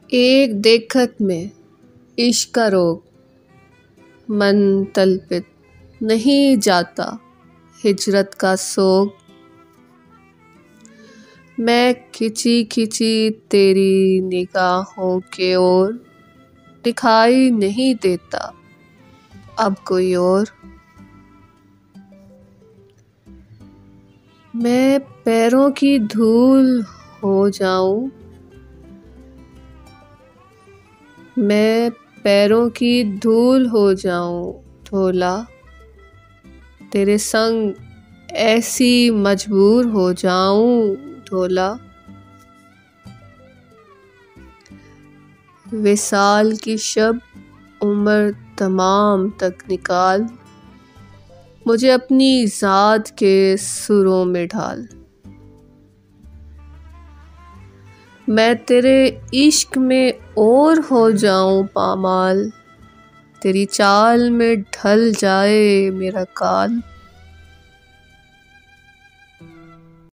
एक देखत में इश्क का रोग मन तलपित नहीं जाता हिजरत का सोग। मैं खिंची खिंची तेरी निगाहों के ओर दिखाई नहीं देता अब कोई और। मैं पैरों की धूल हो जाऊं, मैं पैरों की धूल हो जाऊं धोला, तेरे संग ऐसी मजबूर हो जाऊं धोला। विसाल की शब उम्र तमाम तक निकाल, मुझे अपनी ज़ात के सुरों में ढाल। मैं तेरे इश्क में और हो जाऊं पामाल, तेरी चाल में ढल जाए मेरा काल।